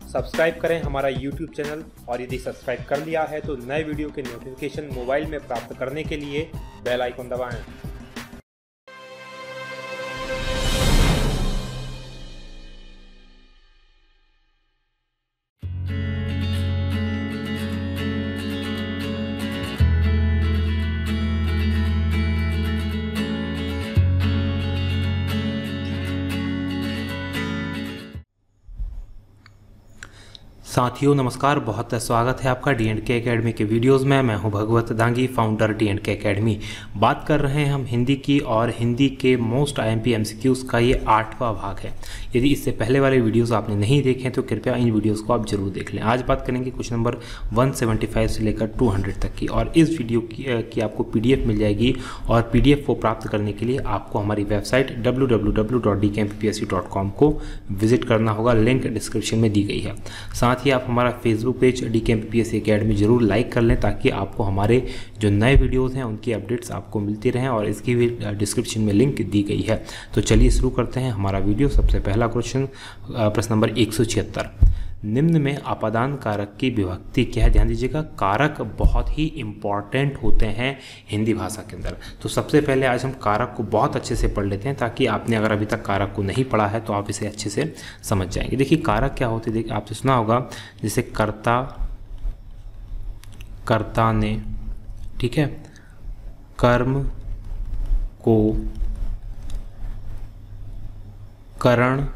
Subscribe करें हमारा YouTube channel और यदि सब्सक्राइब कर लिया है तो नए वीडियो के नोटिफिकेशन मोबाइल में प्राप्त करने के लिए बेल आइकन दबाएं। साथियों नमस्कार, बहुत स्वागत है आपका D&K एकेडमी के वीडियोस में। मैं हूं भगवत दांगी, फाउंडर D&K एकेडमी। बात कर रहे हैं हम हिंदी की और हिंदी के मोस्ट IMP MCQs का ये 8वां भाग है। यदि इससे पहले वाले वीडियोस आपने नहीं देखे तो कृपया इन वीडियोस को आप जरूर देख लें। आज बात करेंगे क्वेश्चन नंबर 175 से लेकर 200 तक की, और इस वीडियो की आपको PDF मिल जाएगी। और PDF को प्राप्त करने के लिए आपको हमारी वेबसाइट www.dkmpsc.com को विजिट करना होगा। लिंक डिस्क्रिप्शन में दी गई है। साथ ही आप हमारा फेसबुक पेज DKMPPSC एकेडमी जरूर लाइक कर लें ताकि आपको हमारे जो नए वीडियोस हैं उनकी अपडेट्स आपको मिलती रहें, और इसकी भी डिस्क्रिप्शन में लिंक दी गई है। तो चलिए शुरू करते हैं हमारा वीडियो। सबसे पहला क्वेश्चन, प्रश्न नंबर 176, निम्न में अपादान कारक की विभक्ति क्या है? ध्यान दीजिएगा, कारक बहुत ही इंपॉर्टेंट होते हैं हिंदी भाषा के अंदर। तो सबसे पहले आज हम कारक को बहुत अच्छे से पढ़ लेते हैं ताकि आपने अगर अभी तक कारक को नहीं पढ़ा है तो आप इसे अच्छे से समझ जाएंगे। देखिए कारक क्या होते हैं, देखिए आपने सुना होगा जैसे कर्ता, कर्ता ने, ठीक है, कर्म को, करण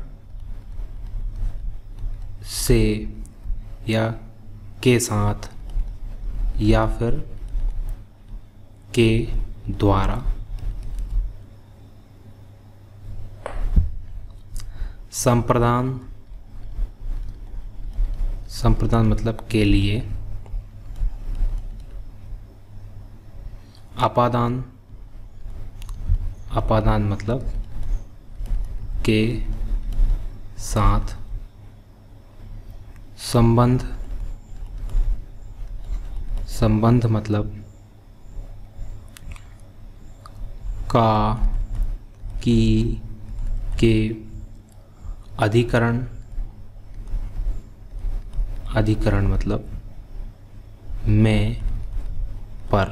से या के साथ या फिर के द्वारा, संप्रदान, संप्रदान मतलब के लिए, अपादान, अपादान मतलब के साथ, संबंध, संबंध मतलब का, की, के, अधिकरण, अधिकरण मतलब में, पर,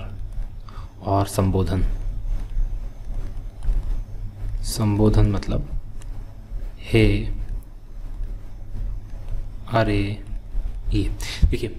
और संबोधन, संबोधन मतलब हे, अरे, ये। देखिए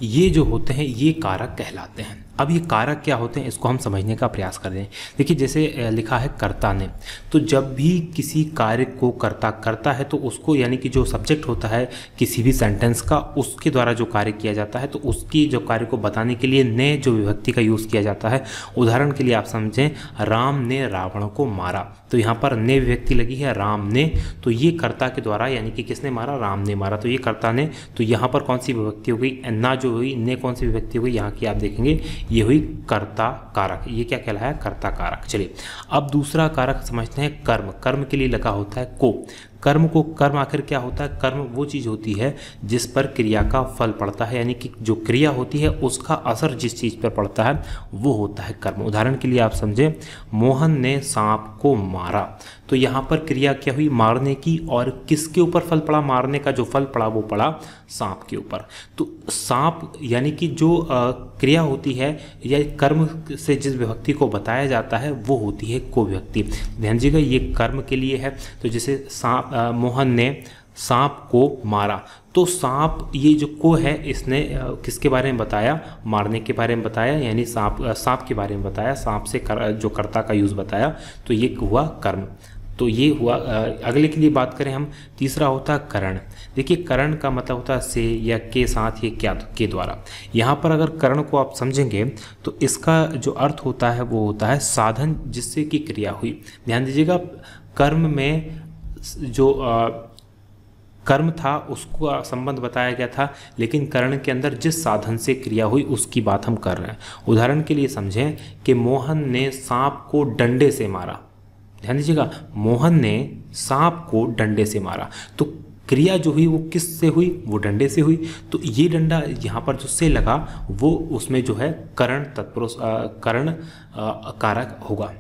ये जो होते हैं ये कारक कहलाते हैं। अब ये कारक क्या होते हैं इसको हम समझने का प्रयास कर रहे हैं। देखिए जैसे लिखा है कर्ता ने, तो जब भी किसी कार्य को कर्ता करता है तो उसको, यानी कि जो सब्जेक्ट होता है किसी भी सेंटेंस का, उसके द्वारा जो कार्य किया जाता है तो उसकी जो कार्य को बताने के लिए ने जो विभक्ति का यूज़ किया जाता है। उदाहरण के लिए आप समझें, राम ने रावण को मारा, तो यहाँ पर ने विभक्ति लगी है राम ने, तो ये कर्ता के द्वारा, यानी कि किसने मारा? राम ने मारा, तो ये कर्ता ने। तो यहाँ पर कौन सी विभक्ति हो गई? ना जो हुई, ने कौन सी विभक्ति हो गई? यहाँ की आप देखेंगे ये हुई कर्ता कारक। ये क्या कहलाया? कर्ता कारक। चलिए अब दूसरा कारक समझते हैं, कर्म। कर्म के लिए लगा होता है को। कर्म को, कर्म आखिर क्या होता है? कर्म वो चीज़ होती है जिस पर क्रिया का फल पड़ता है, यानी कि जो क्रिया होती है उसका असर जिस चीज़ पर पड़ता है वो होता है कर्म। उदाहरण के लिए आप समझें, मोहन ने सांप को मारा, तो यहाँ पर क्रिया क्या हुई? मारने की, और किसके ऊपर फल पड़ा? मारने का जो फल पड़ा वो पड़ा सांप के ऊपर। तो सांप यानी कि जो क्रिया होती है या कर्म से जिस विभक्ति को बताया जाता है वो होती है को विभक्ति। ध्यान दीजिएगा ये कर्म के लिए है। तो जैसे सांप, मोहन ने सांप को मारा, तो सांप ये जो को है इसने किसके बारे में बताया? मारने के बारे में बताया, यानी सांप के बारे में बताया, सांप से जो कर्ता का यूज़ बताया, तो ये हुआ कर्म। तो ये हुआ। अगले के लिए बात करें हम, तीसरा होता है करण। देखिए करण का मतलब होता है से या के साथ, ये क्या के द्वारा। यहाँ पर अगर करण को आप समझेंगे तो इसका जो अर्थ होता है वो होता है साधन जिससे कि क्रिया हुई। ध्यान दीजिएगा, कर्म में जो कर्म था उसको संबंध बताया गया था, लेकिन करण के अंदर जिस साधन से क्रिया हुई उसकी बात हम कर रहे हैं। उदाहरण के लिए समझें कि मोहन ने सांप को डंडे से मारा। ध्यान दीजिएगा, मोहन ने सांप को डंडे से मारा, तो क्रिया जो हुई वो किस से हुई? वो डंडे से हुई। तो ये डंडा यहाँ पर जो से लगा वो उसमें जो है करण तत्पुरुष, करण कारक होगा।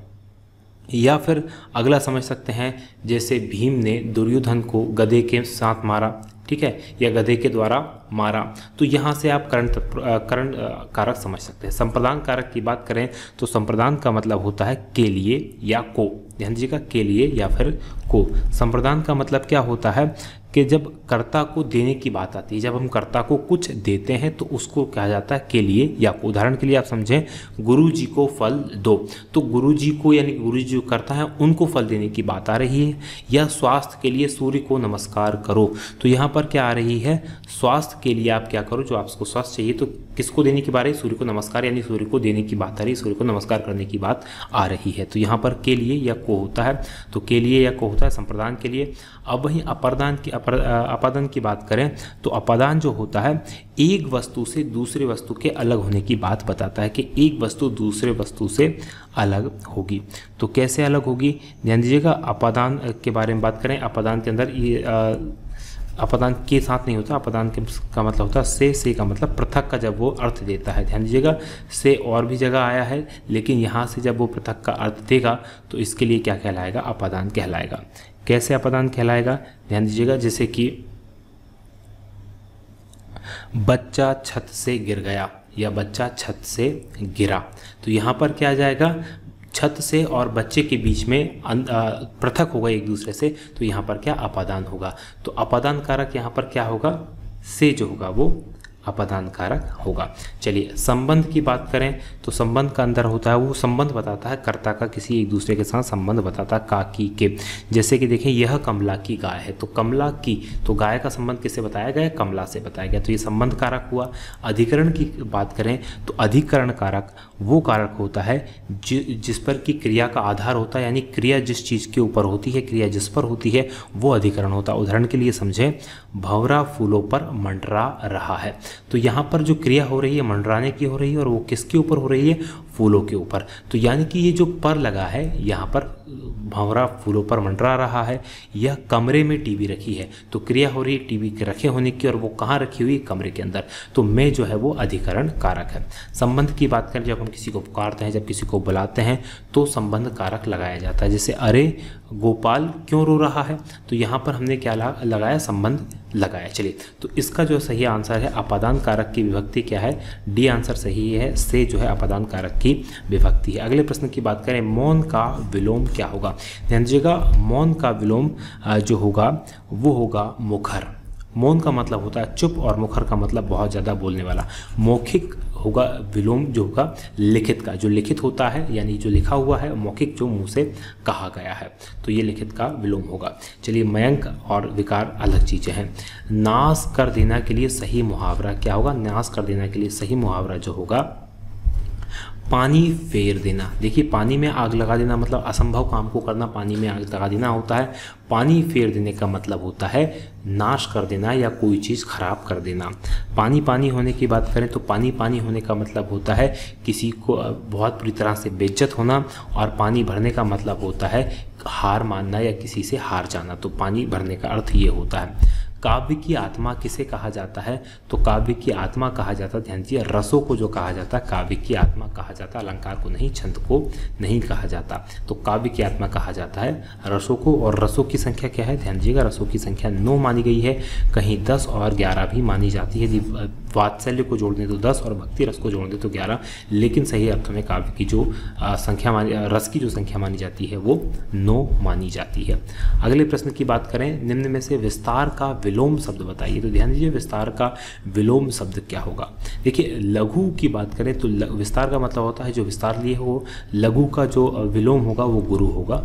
या फिर अगला समझ सकते हैं, जैसे भीम ने दुर्योधन को गधे के साथ मारा, ठीक है, या गधे के द्वारा मारा। तो यहाँ से आप करण कारक समझ सकते हैं। संप्रदान कारक की बात करें तो संप्रदान का मतलब होता है के लिए या को, ध्यान दीजिएगा, के लिए या फिर को। संप्रदान का मतलब क्या होता है कि जब कर्ता को देने की बात आती है, जब हम कर्ता को कुछ देते हैं तो उसको कहा जाता है के लिए या को। उदाहरण के लिए आप समझें, गुरु जी को फल दो, तो गुरु जी को यानी गुरु जी जो करता है उनको फल देने की बात आ रही है। या स्वास्थ्य के लिए सूर्य को नमस्कार करो, तो यहाँ पर क्या आ रही है, स्वास्थ्य के लिए आप क्या करो, जो आपको स्वास्थ्य चाहिए तो किसको देने की बात है, सूर्य को नमस्कार, यानी सूर्य को देने की बात आ रही है, सूर्य को नमस्कार करने की बात आ रही है। तो यहाँ पर के लिए या को होता है, तो के लिए या को होता है संप्रदान के लिए। अब वहीं अपादान की बात करें तो अपादान जो होता है एक वस्तु से दूसरे वस्तु के अलग होने की बात बताता है कि एक वस्तु दूसरे वस्तु से अलग होगी। तो कैसे अलग होगी, ध्यान दीजिएगा। अपादान के बारे में बात करें, अपादान के अंदर ये अपादान के साथ नहीं होता, अपादान का मतलब होता है से का मतलब पृथक का जब वो अर्थ देता है। ध्यान दीजिएगा, से और भी जगह आया है, लेकिन यहाँ से जब वो पृथक का अर्थ देगा तो इसके लिए क्या कहलाएगा, अपादान कहलाएगा। कैसे अपादान कहलाएगा, ध्यान दीजिएगा, जैसे कि बच्चा छत से गिर गया या बच्चा छत से गिरा, तो यहाँ पर क्या आ जाएगा, छत से और बच्चे के बीच में पृथक होगा एक दूसरे से, तो यहाँ पर क्या अपादान होगा। तो अपादान कारक यहाँ पर क्या होगा, से जो होगा वो अपादान कारक होगा। चलिए संबंध की बात करें तो संबंध का अंदर होता है, वो संबंध बताता है कर्ता का किसी एक दूसरे के साथ संबंध बताता है का की के। जैसे कि देखें, यह कमला की गाय है, तो कमला की, तो गाय का संबंध किससे बताया गया, कमला से बताया गया, तो ये संबंध कारक हुआ। अधिकरण की बात करें तो अधिकरण कारक वो कारक होता है जिस पर की क्रिया का आधार होता है, यानी क्रिया जिस चीज़ के ऊपर होती है, क्रिया जिस पर होती है वो अधिकरण होता है। उदाहरण के लिए समझें, भंवरा फूलों पर मंडरा रहा है, तो यहाँ पर जो क्रिया हो रही है मंडराने की हो रही है, और वो किसके ऊपर हो रही है, फूलों के ऊपर। तो यानी कि ये जो पर लगा है यहाँ पर, भंवरा फूलों पर मंडरा रहा है, यह कमरे में टीवी रखी है, तो क्रिया हो रही है टीवी के रखे होने की, और वो कहाँ रखी हुई है, कमरे के अंदर, तो में जो है वो अधिकरण कारक है। संबंध की बात करें, जब हम किसी को पुकारते हैं, जब किसी को बुलाते हैं तो संबंध कारक लगाया जाता है। जैसे अरे गोपाल क्यों रो रहा है, तो यहाँ पर हमने क्या लगाया, संबंध लगाया। चलिए, तो इसका जो सही आंसर है अपादान कारक की विभक्ति क्या है, डी आंसर सही है, से जो है अपादान कारक की विभक्ति है। अगले प्रश्न की बात करें, मौन का विलोम क्या होगा। ध्यान दीजिएगा, मौन का विलोम जो होगा वो होगा मुखर। मौन का मतलब होता है चुप, और मुखर का मतलब बहुत ज़्यादा बोलने वाला। मौखिक होगा विलोम जो होगा लिखित का, जो लिखित होता है यानी जो लिखा हुआ है, मौखिक जो मुंह से कहा गया है, तो ये लिखित का विलोम होगा। चलिए, मयंक और विकार अलग चीज़ें हैं। नाश कर देना के लिए सही मुहावरा क्या होगा, नाश कर देना के लिए सही मुहावरा जो होगा पानी फेर देना। देखिए, पानी में आग लगा देना मतलब असंभव काम को करना, पानी में आग लगा देना होता है। पानी फेर देने का मतलब होता है नाश कर देना या कोई चीज़ खराब कर देना। पानी पानी होने की बात करें तो पानी पानी होने का मतलब होता है किसी को बहुत बुरी तरह से बेइज्जत होना, और पानी भरने का मतलब होता है हार मानना या किसी से हार जाना। तो पानी भरने का अर्थ ये होता है। काव्य की आत्मा किसे कहा जाता है, तो काव्य की आत्मा कहा जाता है, ध्यान दीजिए, रसों को जो कहा जाता है काव्य की आत्मा कहा जाता है, अलंकार को नहीं, छंद को नहीं कहा जाता। तो काव्य की आत्मा कहा जाता है रसों को, और रसों की संख्या क्या है, ध्यान दीजिएगा, रसों की संख्या 9 मानी गई है, कहीं 10 और 11 भी मानी जाती है। यदि वात्सल्य को जोड़ दें तो 10 और भक्ति रस को जोड़ दें तो 11, लेकिन सही अर्थों में काव्य की जो संख्या रस की जो संख्या मानी जाती है वो 9 मानी जाती है। अगले प्रश्न की बात करें, निम्न में से विस्तार का विलोम शब्द बताइए। तो ध्यान दीजिए, विस्तार का विलोम शब्द क्या होगा। देखिए, लघु की बात करें तो विस्तार का मतलब होता है जो विस्तार लिए हो, लघु का जो विलोम होगा वो गुरु होगा।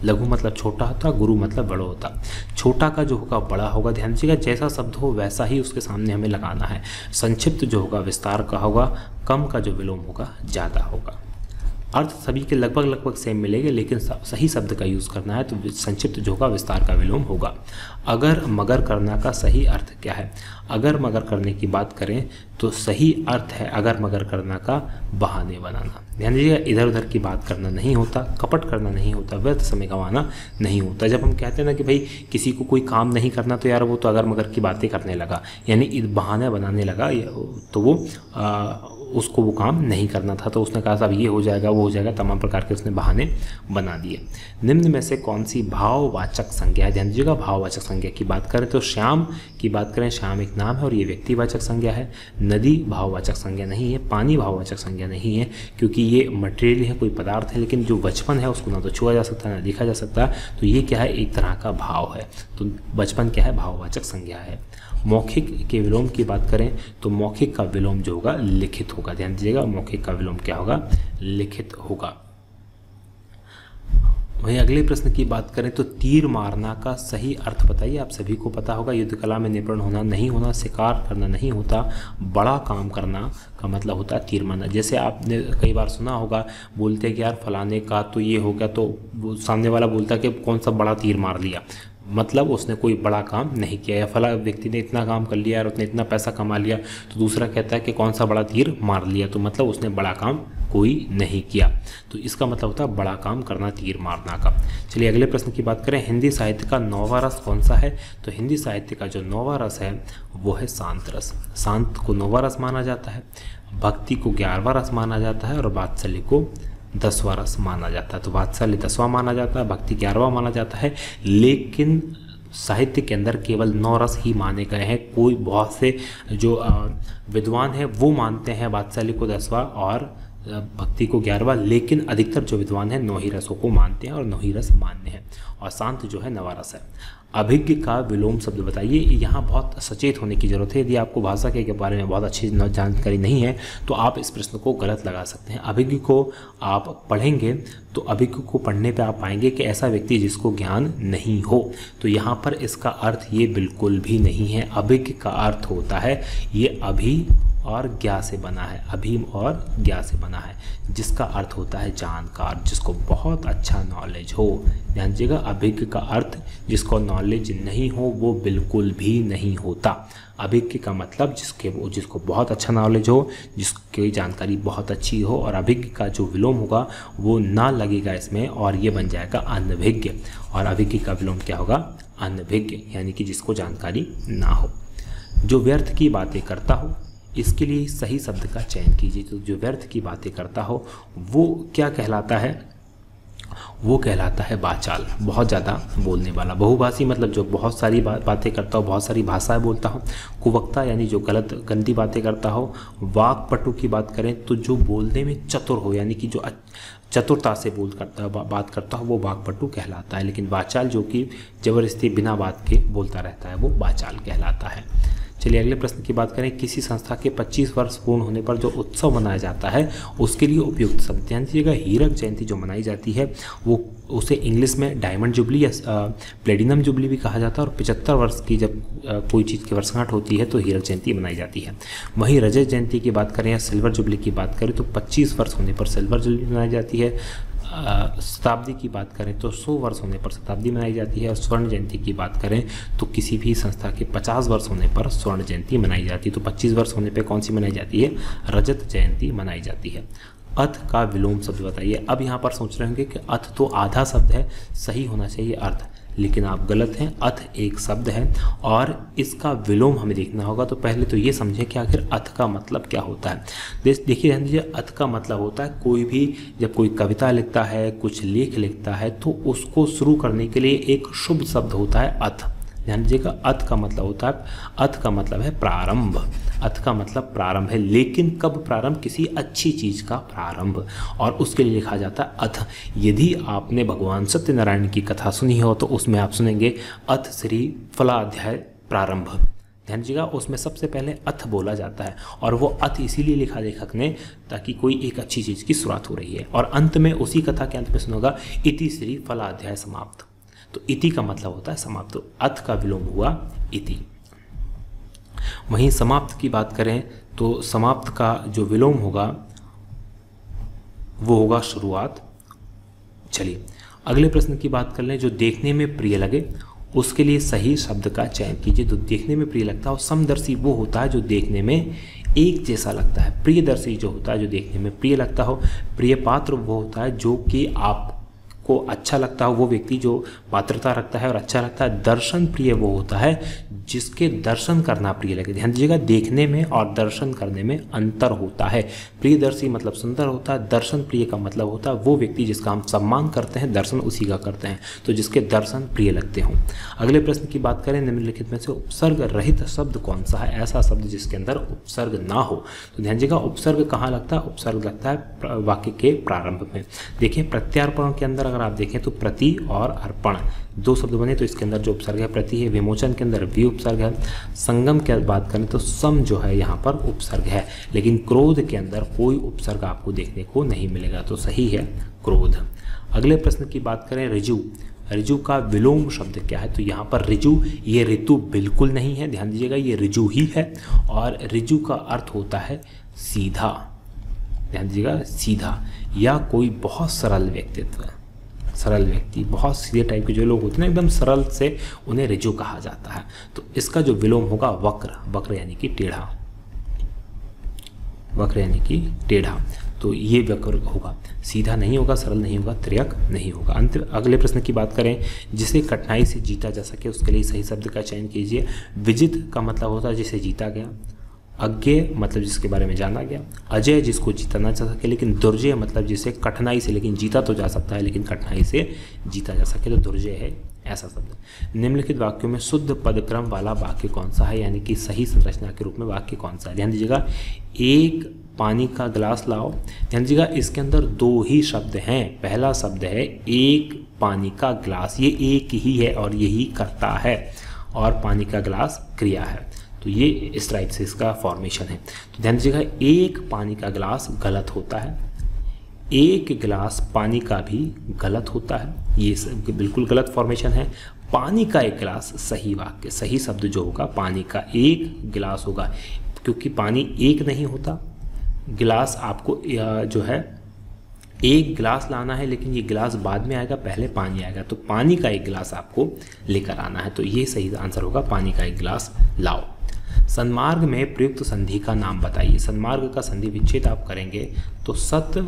लघु मतलब छोटा होता, गुरु मतलब बड़ा होता। छोटा का जो होगा बड़ा होगा। ध्यान दीजिएगा, जैसा शब्द हो वैसा ही उसके सामने हमें लगाना है। संक्षिप्त जो होगा विस्तार का होगा, कम का जो विलोम होगा ज़्यादा होगा। अर्थ सभी के लगभग सेम मिलेंगे, लेकिन सही शब्द का यूज़ करना है, तो संक्षिप्त जो होगा विस्तार का विलोम होगा। अगर मगर करना का सही अर्थ क्या है। अगर मगर करने की बात करें तो सही अर्थ है अगर मगर करना का बहाने बनाना। ध्यान दीजिएगा, इधर उधर की बात करना नहीं होता, कपट करना नहीं होता, व्यर्थ समय गंवाना नहीं होता। जब हम कहते हैं ना कि भाई किसी को कोई काम नहीं करना, तो यार वो तो अगर मगर की बातें करने लगा, यानी बहाना बनाने लगा, तो वो उसको वो काम नहीं करना था, तो उसने कहा साहब ये हो जाएगा वो हो जाएगा, तमाम प्रकार के उसने बहाने बना दिए। निम्न में से कौन सी भाववाचक संज्ञा है? ध्यान दीजिएगा, भाववाचक संज्ञा की बात करें तो श्याम की बात करें, श्याम एक नाम है और ये व्यक्तिवाचक संज्ञा है। नदी भाववाचक संज्ञा नहीं है, पानी भाववाचक संज्ञा नहीं है क्योंकि ये मटेरियल है, कोई पदार्थ है, लेकिन जो बचपन है उसको ना तो छुआ जा सकता ना देखा जा सकता, तो ये क्या है, एक तरह का भाव है। तो बचपन क्या है, भाववाचक संज्ञा है। मौखिक के विलोम की बात करें तो मौखिक का विलोम जो होगा लिखित होगा। ध्यान दीजिएगा, मौखिक का विलोम क्या होगा, लिखित होगा। वहीं अगले प्रश्न की बात करें तो तीर मारना का सही अर्थ बताइए। आप सभी को पता होगा, युद्ध कला में निपुण होना नहीं होना, शिकार करना नहीं होता, बड़ा काम करना का मतलब होता है तीर मारना। जैसे आपने कई बार सुना होगा, बोलते हैं कि यार फलाने का तो ये हो गया, तो सामने वाला बोलता है कि कौन सा बड़ा तीर मार लिया, मतलब उसने कोई बड़ा काम नहीं किया, या फला व्यक्ति ने इतना काम कर लिया और उसने इतना पैसा कमा लिया, तो दूसरा कहता है कि कौन सा बड़ा तीर मार लिया, तो मतलब उसने बड़ा काम कोई नहीं किया। तो इसका मतलब होता है बड़ा काम करना, तीर मारना का। चलिए अगले प्रश्न की बात करें, हिंदी साहित्य का 9वां रस कौन सा है? तो हिंदी साहित्य का जो 9वां रस है वो है शांत रस। शांत को 9वां रस माना जाता है, भक्ति को 11वां रस माना जाता है और वात्सल्य को 10वां रस माना जाता है। तो वात्सल्य 10वां माना जाता है, भक्ति 11वां माना जाता है, लेकिन साहित्य के अंदर केवल 9 रस ही माने गए हैं। कोई बहुत से जो विद्वान हैं वो मानते हैं वात्सल्य को 10वां और भक्ति को 11वां, लेकिन अधिकतर जो विद्वान हैं 9 ही रसों को मानते हैं और 9 ही रस मान्य हैं, और शांत जो है 9वां रस है। अभिज्ञ का विलोम शब्द बताइए। यहाँ बहुत सचेत होने की जरूरत है। यदि आपको भाषा के बारे में बहुत अच्छी जानकारी नहीं है तो आप इस प्रश्न को गलत लगा सकते हैं। अभिज्ञ को आप पढ़ेंगे तो अभिज्ञ को पढ़ने पे आप पाएंगे कि ऐसा व्यक्ति जिसको ज्ञान नहीं हो, तो यहाँ पर इसका अर्थ ये बिल्कुल भी नहीं है। अभिज्ञ का अर्थ होता है ये अभी और ज्ञा से बना है, अभीम और ज्ञा से बना है, जिसका अर्थ होता है जानकार, जिसको बहुत अच्छा नॉलेज हो। ध्यान दीजिएगा, अभिज्ञ का अर्थ जिसको नॉलेज नहीं हो वो बिल्कुल भी नहीं होता। अभिज्ञ का मतलब जिसको बहुत अच्छा नॉलेज हो, जिसकी जानकारी बहुत अच्छी हो, और अभिज्ञ का जो विलोम होगा वो ना लगेगा इसमें और ये बन जाएगा अनभिज्ञ, और अभिज्ञ का विलोम क्या होगा, अनभिज्ञ, यानी कि जिसको जानकारी ना हो। जो व्यर्थ की बातें करता हो, इसके लिए सही शब्द का चयन कीजिए। तो जो व्यर्थ की बातें करता हो वो क्या कहलाता है, वो कहलाता है वाचाल, बहुत ज़्यादा बोलने वाला। बहुभाषी मतलब जो बहुत सारी बातें करता हो, बहुत सारी भाषाएं बोलता हो। कुवक्ता यानी जो गलत गंदी बातें करता हो। वाक्पटु की बात करें तो जो बोलने में चतुर हो, यानी कि जो चतुरता से बात करता हो वो वाक्पटु कहलाता है। लेकिन वाचाल जो कि जबरदस्ती बिना बात के बोलता रहता है वो वाचाल कहलाता है। चलिए अगले प्रश्न की बात करें, किसी संस्था के 25 वर्ष पूर्ण होने पर जो उत्सव मनाया जाता है उसके लिए उपयुक्त शब्द। ध्यान दीजिएगा, हीरक जयंती जो मनाई जाती है वो उसे इंग्लिश में डायमंड जुबली या प्लेटिनम जुबली भी कहा जाता है, और 75 वर्ष की जब कोई चीज़ की वर्षगांठ होती है तो हीरक जयंती मनाई जाती है। वहीं रजत जयंती की बात करें या सिल्वर जुबली की बात करें तो 25 वर्ष होने पर सिल्वर जुबली मनाई जाती है। शताब्दी की बात करें तो 100 वर्ष होने पर शताब्दी मनाई जाती है, और स्वर्ण जयंती की बात करें तो किसी भी संस्था के 50 वर्ष होने पर स्वर्ण जयंती मनाई जाती है। तो 25 वर्ष होने पर कौन सी मनाई जाती है, रजत जयंती मनाई जाती है। अथ का विलोम शब्द बताइए। अब यहाँ पर सोच रहे होंगे कि अथ तो आधा शब्द है, सही होना चाहिए अर्थ, लेकिन आप गलत हैं। अथ एक शब्द है और इसका विलोम हमें देखना होगा। तो पहले तो ये समझें कि आखिर अथ का मतलब क्या होता है। देखिए ध्यान दीजिए, अथ का मतलब होता है कोई भी जब कोई कविता लिखता है, कुछ लेख लिखता है, तो उसको शुरू करने के लिए एक शुभ शब्द होता है अथ। ध्यान दीजिएगा, अथ का मतलब होता है, अथ का मतलब है प्रारंभ। अथ का मतलब प्रारंभ है, लेकिन कब प्रारंभ, किसी अच्छी चीज का प्रारंभ, और उसके लिए लिखा जाता है अथ। यदि आपने भगवान सत्यनारायण की कथा सुनी हो तो उसमें आप सुनेंगे अथ श्री फलाध्याय प्रारंभ। ध्यान दीजिएगा, उसमें सबसे पहले अथ बोला जाता है, और वो अथ इसीलिए लिखा लेखक ने ताकि कोई एक अच्छी चीज की शुरुआत हो रही है, और अंत में उसी कथा के अंत में सुनोगा इति श्री फलाध्याय समाप्त। तो इति का मतलब होता है समाप्त, तो अथ का विलोम हुआ इति। वहीं समाप्त की बात करें तो समाप्त का जो विलोम होगा वो होगा शुरुआत। चलिए अगले प्रश्न की बात कर लें, जो देखने में प्रिय लगे उसके लिए सही शब्द का चयन कीजिए। तो देखने में प्रिय लगता है, और समदर्शी वो होता है जो देखने में एक जैसा लगता है। प्रियदर्शी जो होता है जो देखने में प्रिय लगता हो। प्रिय पात्र वो होता है जो कि आप को अच्छा लगता है, वो व्यक्ति जो पात्रता रखता है और अच्छा लगता है। दर्शन प्रिय वो होता है जिसके दर्शन करना प्रिय लगे। ध्यान दीजिएगा, देखने में और दर्शन करने में अंतर होता है। प्रियदर्शी मतलब सुंदर होता है, दर्शन प्रिय का मतलब होता है वो व्यक्ति जिसका हम सम्मान करते हैं, दर्शन उसी का करते हैं, तो जिसके दर्शन प्रिय लगते हों। अगले प्रश्न की बात करें, निम्नलिखित में से उपसर्ग रहित शब्द कौन सा है? ऐसा शब्द जिसके अंदर उपसर्ग ना हो। तो ध्यान दीजिएगा, उपसर्ग कहाँ लगता है? उपसर्ग लगता है वाक्य के प्रारंभ में। देखिए प्रत्यार्पण के अंदर अगर आप देखें तो प्रति और अर्पण दो शब्द बने, तो इसके अंदर जो उपसर्ग है प्रति है। विमोचन के अंदर वि उपसर्ग है। संगम की बात करें तो सम जो है यहाँ पर उपसर्ग है, लेकिन क्रोध के अंदर कोई उपसर्ग आपको देखने को नहीं मिलेगा, तो सही है क्रोध। अगले प्रश्न की बात करें, ऋजु। ऋजु का विलोम शब्द क्या है? तो यहाँ पर ऋजु ये ऋतु बिल्कुल नहीं है, ध्यान दीजिएगा ये ऋजु ही है, और ऋजु का अर्थ होता है सीधा। ध्यान दीजिएगा, सीधा या कोई बहुत सरल व्यक्तित्व, सरल व्यक्ति, बहुत सीधे टाइप के जो लोग होते हैं ना, एकदम सरल से, उन्हें ऋजु कहा जाता है। तो इसका जो विलोम होगा वक्र, वक्र यानी कि टेढ़ा, वक्र यानी कि टेढ़ा, तो ये वक्र होगा, सीधा नहीं होगा, सरल नहीं होगा, तिर्यक नहीं होगा। अंत अगले प्रश्न की बात करें, जिसे कठिनाई से जीता जा सके उसके लिए सही शब्द का चयन कीजिए। विजित का मतलब होता है जिसे जीता गया, अज्ञेय मतलब जिसके बारे में जाना गया, अजय जिसको जीता ना जा सके, लेकिन दुर्जय मतलब जिसे कठिनाई से, लेकिन जीता तो जा सकता है लेकिन कठिनाई से जीता जा सके, तो दुर्जय है ऐसा शब्द। निम्नलिखित वाक्यों में शुद्ध पदक्रम वाला वाक्य कौन सा है, यानी कि सही संरचना के रूप में वाक्य कौन सा है? ध्यान दीजिएगा, एक पानी का गिलास लाओ। ध्यान दीजिएगा, इसके अंदर दो ही शब्द हैं। पहला शब्द है एक पानी का गिलास, ये एक ही है और यही करता है, और पानी का गिलास क्रिया है, तो ये इस टाइप से इसका फॉर्मेशन है। तो ध्यान दीजिएगा, एक पानी का गिलास गलत होता है, एक गिलास पानी का भी गलत होता है, ये बिल्कुल गलत फॉर्मेशन है। पानी का एक गिलास सही वाक्य, सही शब्द जो होगा पानी का एक गिलास होगा, क्योंकि पानी एक नहीं होता। गिलास आपको जो है एक गिलास लाना है, लेकिन ये गिलास बाद में आएगा, पहले पानी आएगा, तो पानी का एक गिलास आपको लेकर आना है, तो ये सही आंसर होगा, पानी का एक गिलास लाओ। सन्मार्ग में प्रयुक्त संधि का नाम बताइए। सन्मार्ग का संधि विच्छेद आप करेंगे तो सत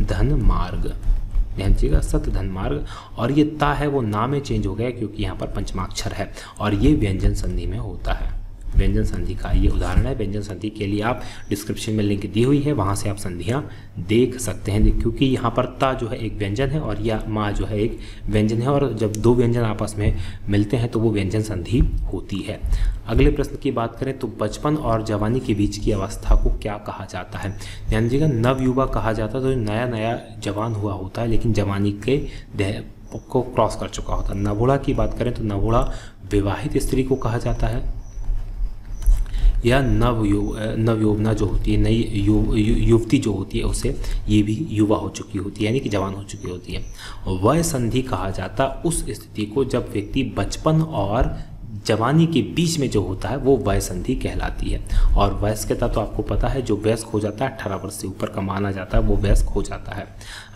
धन मार्ग, ध्यान दीजिएगा, सत धन मार्ग, और ये ता है वो ना में चेंज हो गया क्योंकि यहाँ पर पंचमाक्षर है, और ये व्यंजन संधि में होता है। व्यंजन संधि का ये उदाहरण है। व्यंजन संधि के लिए आप डिस्क्रिप्शन में लिंक दी हुई है, वहाँ से आप संधियाँ देख सकते हैं, क्योंकि यहाँ पर ता जो है एक व्यंजन है और यह माँ जो है एक व्यंजन है, और जब दो व्यंजन आपस में मिलते हैं तो वो व्यंजन संधि होती है। अगले प्रश्न की बात करें तो बचपन और जवानी के बीच की अवस्था को क्या कहा जाता है? ध्यान दीजिएगा, नवयुवा कहा जाता है, तो नया नया जवान हुआ होता है लेकिन जवानी के को क्रॉस कर चुका होता है। नवोढ़ा की बात करें तो नवोढ़ा विवाहित स्त्री को कहा जाता है, या नवयौवना जो होती है, नई युवती जो होती है, उसे ये भी युवा हो चुकी होती है, यानी कि जवान हो चुकी होती है। वय संधि कहा जाता उस स्थिति को जब व्यक्ति बचपन और जवानी के बीच में जो होता है वो वय संधि कहलाती है। और वयस्कता तो आपको पता है, जो वयस्क हो जाता है 18 वर्ष से ऊपर का माना जाता है वो वयस्क हो जाता है।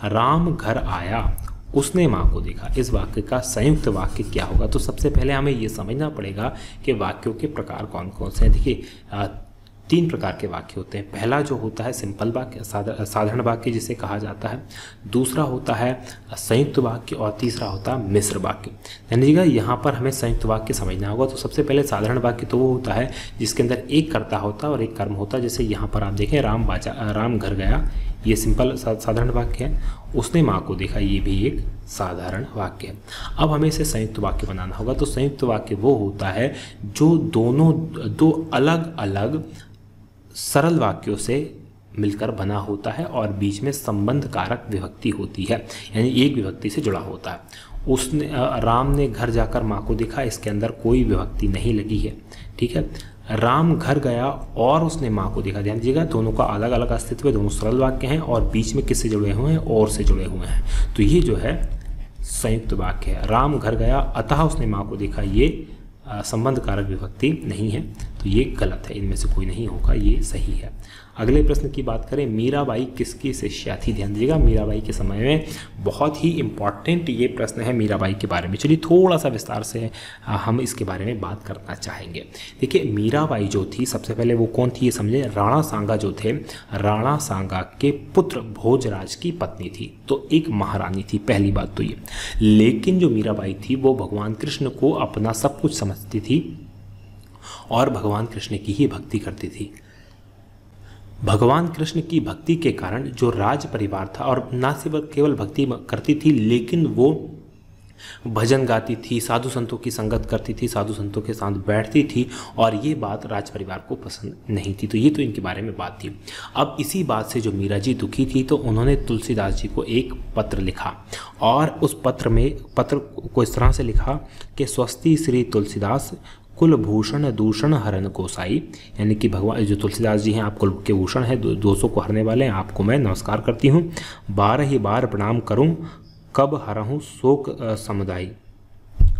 राम घर आया, उसने माँ को देखा, इस वाक्य का संयुक्त वाक्य क्या होगा? तो सबसे पहले हमें ये समझना पड़ेगा कि वाक्यों के प्रकार कौन कौन से हैं। देखिए 3 प्रकार के वाक्य होते हैं। पहला जो होता है सिंपल वाक्य, साधारण वाक्य जिसे कहा जाता है, दूसरा होता है संयुक्त वाक्य, और तीसरा होता है मिश्र वाक्य। ध्यान दीजिएगा, यहाँ पर हमें संयुक्त वाक्य समझना होगा। तो सबसे पहले साधारण वाक्य तो वो होता है जिसके अंदर एक कर्ता होता है और एक कर्म होता है। जैसे यहाँ पर आप देखें, राम घर गया, ये सिंपल साधारण वाक्य है। उसने माँ को देखा, ये भी एक साधारण वाक्य है। अब हमें इसे संयुक्त वाक्य बनाना होगा। तो संयुक्त वाक्य वो होता है जो दो अलग अलग सरल वाक्यों से मिलकर बना होता है और बीच में संबंध कारक विभक्ति होती है, यानी एक विभक्ति से जुड़ा होता है। उसने राम ने घर जाकर माँ को देखा, इसके अंदर कोई विभक्ति नहीं लगी है, ठीक है। राम घर गया और उसने माँ को देखा, ध्यान दीजिएगा, दोनों का अलग अलग अस्तित्व है, दोनों सरल वाक्य हैं और बीच में किससे जुड़े हुए हैं? और से जुड़े हुए हैं। तो ये जो है संयुक्त वाक्य है। राम घर गया अतः उसने माँ को देखा, ये संबंध कारक विभक्ति नहीं है, तो ये गलत है, इनमें से कोई नहीं होगा, ये सही है। अगले प्रश्न की बात करें, मीराबाई किसकी शिष्या थी? ध्यान दीजिएगा, मीराबाई के समय में बहुत ही इंपॉर्टेंट ये प्रश्न है मीराबाई के बारे में। चलिए थोड़ा सा विस्तार से हम इसके बारे में बात करना चाहेंगे। देखिए मीराबाई जो थी, सबसे पहले वो कौन थी ये समझे। राणा सांगा जो थे, राणा सांगा के पुत्र भोजराज की पत्नी थी, तो एक महारानी थी, पहली बात तो ये। लेकिन जो मीराबाई थी वो भगवान कृष्ण को अपना सब कुछ समझती थी, और भगवान कृष्ण की ही भक्ति करती थी। भगवान कृष्ण की भक्ति के कारण जो राज परिवार था, और ना सिर्फ केवल भक्ति करती थी लेकिन वो भजन गाती थी, साधु संतों की संगत करती थी, साधु संतों के साथ बैठती थी, और ये बात राज परिवार को पसंद नहीं थी। तो ये तो इनके बारे में बात थी। अब इसी बात से जो मीरा जी दुखी थी, तो उन्होंने तुलसीदास जी को एक पत्र लिखा, और उस पत्र को इस तरह से लिखा कि स्वस्ति श्री तुलसीदास कुलभूषण दूषण हरण गोसाई, यानी कि भगवान जो तुलसीदास जी हैं आप कुल के भूषण हैं, दोषों को हरने वाले हैं, आपको मैं नमस्कार करती हूँ। 12 ही बार प्रणाम करूँ, कब हरहूँ शोक समुदाय।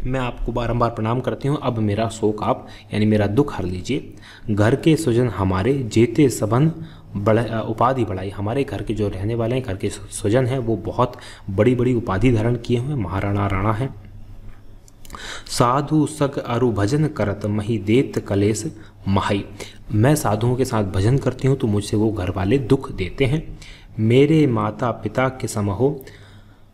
मैं आपको बारंबार प्रणाम करती हूँ, अब मेरा शोक आप यानी मेरा दुख हर लीजिए। घर के स्वजन हमारे जेते सबन उपाधि बढ़ाई, हमारे घर के जो रहने वाले हैं, घर के स्वजन हैं, वो बहुत बड़ी बड़ी उपाधि धारण किए हुए महाराणा राणा हैं। साधु सग अरु भजन करत मही देत कलेश महाई, मैं साधुओं के साथ भजन करती हूँ तो मुझसे वो घर वाले दुख देते हैं। मेरे माता पिता के सम हो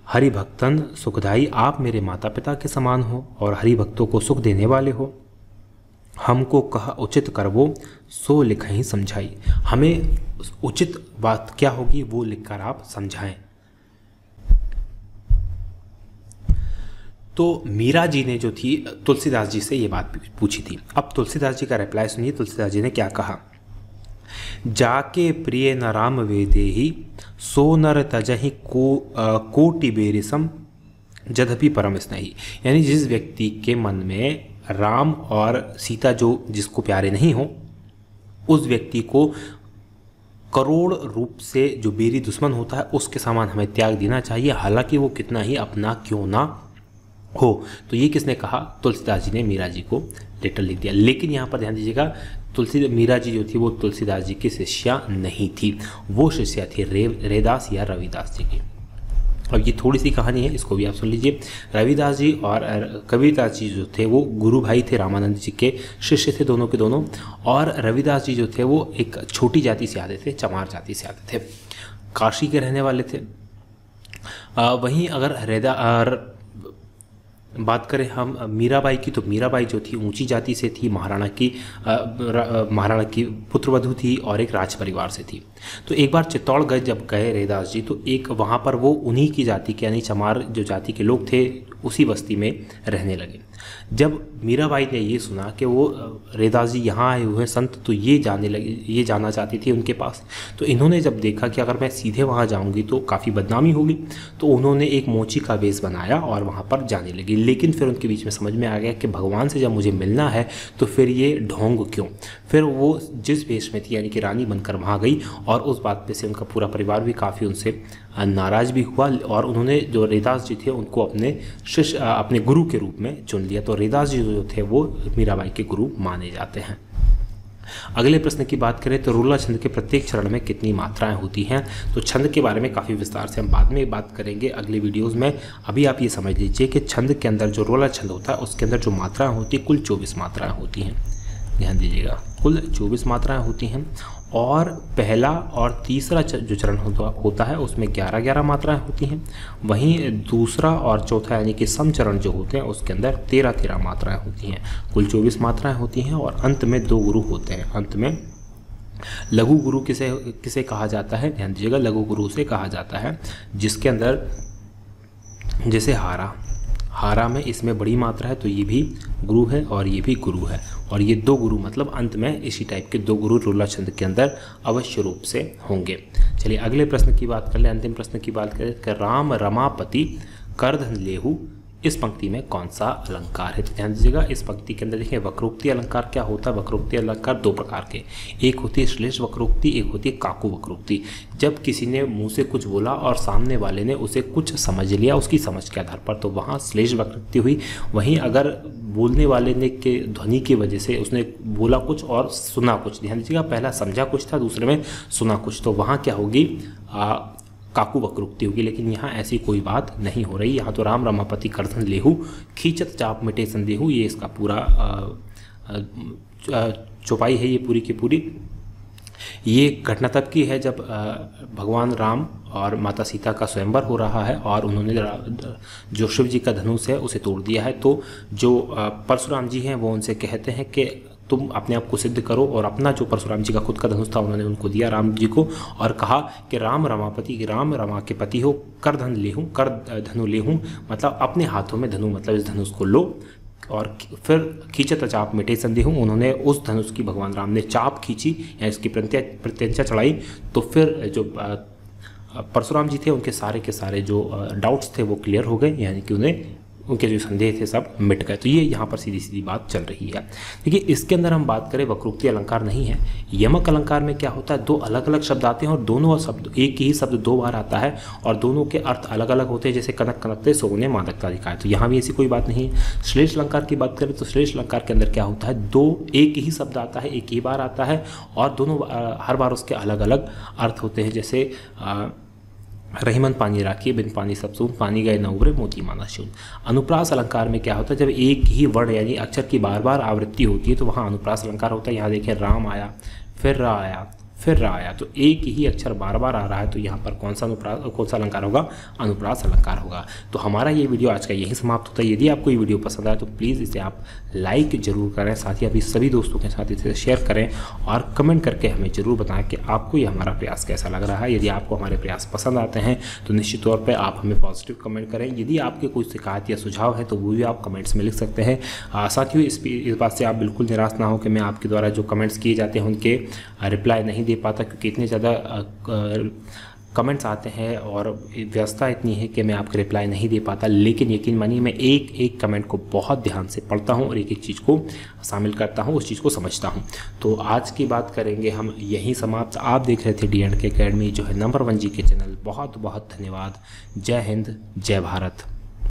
हरि भक्तन सुखदाई, आप मेरे माता पिता के समान हो और हरि भक्तों को सुख देने वाले हो। हमको कहा उचित करवो सो लिखहीं समझाई, हमें उचित बात क्या होगी वो लिखकर आप समझाएं। तो मीरा जी ने जो थी तुलसीदास जी से ये बात पूछी थी। अब तुलसीदास जी का रिप्लाई सुनिए, तुलसीदास जी ने क्या कहा। जाके प्रिय न राम वेदेहि सो नर तजहि कोटि बेरिसम जदपि परम स्नेही, यानी जिस व्यक्ति के मन में राम और सीता जो जिसको प्यारे नहीं हो, उस व्यक्ति को करोड़ रूप से जो बेरी दुश्मन होता है उसके समान हमें त्याग देना चाहिए, हालांकि वो कितना ही अपना क्यों ना हो। तो ये किसने कहा? तुलसीदास जी ने मीरा जी को लेटर लिख दिया। लेकिन यहाँ पर ध्यान दीजिएगा, मीरा जी जो थी वो तुलसीदास जी की शिष्या नहीं थी, वो शिष्या थी रैदास या रविदास जी की। अब ये थोड़ी सी कहानी है, इसको भी आप सुन लीजिए। रविदास जी और कबीरदास जी जो थे वो गुरु भाई थे, रामानंद जी के शिष्य थे दोनों के दोनों। और रविदास जी जो थे वो एक छोटी जाति से आते थे, चमार जाति से आते थे, काशी के रहने वाले थे। वहीं अगर बात करें हम मीराबाई की, तो मीराबाई जो थी ऊंची जाति से थी, महाराणा की पुत्रवधू थी और एक राज परिवार से थी। तो एक बार चित्तौड़गढ़ जब गए रैदास जी, तो एक वहाँ पर वो उन्हीं की जाति के यानी चमार जो जाति के लोग थे उसी बस्ती में रहने लगे। जब मीराबाई ने ये सुना कि वो रैदास जी यहाँ आए हुए हैं संत, तो ये जाना चाहती थी उनके पास। तो इन्होंने जब देखा कि अगर मैं सीधे वहाँ जाऊँगी तो काफ़ी बदनामी होगी, तो उन्होंने एक मोची का वेश बनाया और वहाँ पर जाने लगी। लेकिन फिर उनके बीच में समझ में आ गया कि भगवान से जब मुझे मिलना है तो फिर ये ढोंग क्यों। फिर वो जिस वेश में थी यानी कि रानी बनकर वहाँ गई, और उस बात पे से उनका पूरा परिवार भी काफ़ी उनसे नाराज़ भी हुआ, और उन्होंने जो रैदास जी थे उनको अपने शिष्य अपने गुरु के रूप में चुन लिया। तो रैदास जी जो थे वो मीराबाई के गुरु माने जाते हैं। अगले प्रश्न की बात करें तो रोला छंद के प्रत्येक चरण में कितनी मात्राएं होती हैं? तो छंद के बारे में काफ़ी विस्तार से हम बाद में बात करेंगे अगले वीडियोज़ में। अभी आप ये समझ लीजिए कि छंद के अंदर जो रोला छंद होता है उसके अंदर जो मात्राएं होती है कुल 24 मात्राएं होती हैं। ध्यान दीजिएगा, कुल 24 मात्राएं होती हैं, और पहला और तीसरा जो चरण होता है उसमें 11-11 मात्राएं होती हैं। वहीं दूसरा और चौथा यानी कि सम चरण जो होते हैं उसके अंदर 13-13 मात्राएं होती हैं। कुल 24 मात्राएं होती हैं, और अंत में 2 गुरु होते हैं। अंत में लघु गुरु किसे कहा जाता है? ध्यान दीजिएगा, लघु गुरु से कहा जाता है जिसके अंदर जैसे हारा में इसमें बड़ी मात्रा है तो ये भी गुरु है और ये भी गुरु है, और ये 2 गुरु मतलब अंत में इसी टाइप के 2 गुरु रोला छंद के अंदर अवश्य रूप से होंगे। चलिए अगले प्रश्न की बात कर ले, अंतिम प्रश्न की बात करें कि राम रमापति करधन लेहु, इस पंक्ति में कौन सा अलंकार है? तो ध्यान दीजिएगा, इस पंक्ति के अंदर देखिए वक्रोक्ति अलंकार क्या होता है। वक्रोक्ति अलंकार 2 प्रकार के, एक होती है श्लेष वक्रोक्ति, एक होती है काकू वक्रोक्ति। जब किसी ने मुंह से कुछ बोला और सामने वाले ने उसे कुछ समझ लिया उसकी समझ के आधार पर, तो वहाँ श्लेष वक्रोक्ति हुई। वहीं अगर बोलने वाले ने के ध्वनि की वजह से उसने बोला कुछ और सुना कुछ, ध्यान दीजिएगा, पहला समझा कुछ था दूसरे में सुना कुछ, तो वहाँ क्या होगी? काकू वक्रोक्ति होगी। लेकिन यहाँ ऐसी कोई बात नहीं हो रही। यहाँ तो राम रमापति करधन लेहु खींचत चाप मिटे संदेहु, ये इसका पूरा चौपाई है ये पूरी की पूरी। ये घटना तब की है जब भगवान राम और माता सीता का स्वयंवर हो रहा है, और उन्होंने जो शिव जी का धनुष है उसे तोड़ दिया है। तो जो परशुराम जी हैं वो उनसे कहते हैं कि तुम अपने आप को सिद्ध करो। और अपना जो परशुराम जी का खुद का धनुष था उन्होंने उनको दिया राम जी को और कहा कि राम रमापति, कि राम रमा के पति हो, कर धनु लेहूँ, मतलब अपने हाथों में धनु, मतलब इस धनुष को लो। और फिर खींचत चाप मिटे संदेह, उन्होंने उस धनुष की भगवान राम ने चाप खींची या इसकी प्रत्यंचा चढ़ाई। तो फिर जो परशुराम जी थे उनके सारे के सारे जो डाउट्स थे वो क्लियर हो गए, यानी कि उन्हें उनके जो संदेह थे सब मिट गए। तो ये यहाँ पर सीधी सीधी बात चल रही है। देखिए इसके अंदर हम बात करें, वक्रोक्ति अलंकार नहीं है। यमक अलंकार में क्या होता है, दो अलग अलग शब्द आते हैं और दोनों शब्द, एक ही शब्द दो बार आता है और दोनों के अर्थ अलग अलग होते हैं, जैसे कनक कनकते सोने मादकता दिखाए। तो यहाँ भी ऐसी कोई बात नहीं है। श्लेष अलंकार की बात करें तो श्लेष अलंकार के अंदर क्या होता है, एक ही शब्द आता है, एक ही बार आता है और दोनों हर बार उसके अलग अलग अर्थ होते हैं। जैसे रहीमन पानी राखिए, बिन पानी सब सून, पानी गए न उबरे, मोती माना शून। अनुप्रास अलंकार में क्या होता है, जब एक ही वर्ण यानी अक्षर की बार बार आवृत्ति होती है तो वहाँ अनुप्रास अलंकार होता है। यहाँ देखें राम आया, फिर रा आया, फिर रा आया, तो एक ही अक्षर बार बार आ रहा है, तो यहाँ पर कौन सा अलंकार होगा, अनुप्रास अलंकार होगा। तो हमारा ये वीडियो आज का यही समाप्त होता है। यदि आपको ये वीडियो पसंद आए तो प्लीज़ इसे आप लाइक जरूर करें, साथ ही अभी सभी दोस्तों के साथ इसे शेयर करें और कमेंट करके हमें ज़रूर बताएं कि आपको ये हमारा प्रयास कैसा लग रहा है। यदि आपको हमारे प्रयास पसंद आते हैं तो निश्चित तौर पर आप हमें पॉजिटिव कमेंट करें। यदि आपके कोई शिकायत या सुझाव है तो वो भी आप कमेंट्स में लिख सकते हैं। साथ ही इस बात से आप बिल्कुल निराश ना हो कि मैं आपके द्वारा जो कमेंट्स किए जाते हैं उनके रिप्लाई नहीं दे पाता, क्योंकि इतने ज़्यादा कमेंट्स आते हैं और व्यवस्था इतनी है कि मैं आपको रिप्लाई नहीं दे पाता। लेकिन यकीन मानिए मैं एक एक कमेंट को बहुत ध्यान से पढ़ता हूं और एक एक चीज़ को शामिल करता हूं, उस चीज़ को समझता हूं। तो आज की बात करेंगे हम यहीं समाप्त। आप देख रहे थे D&K अकेडमी, जो है नंबर 1 GK चैनल। बहुत बहुत धन्यवाद। जय हिंद, जय भारत।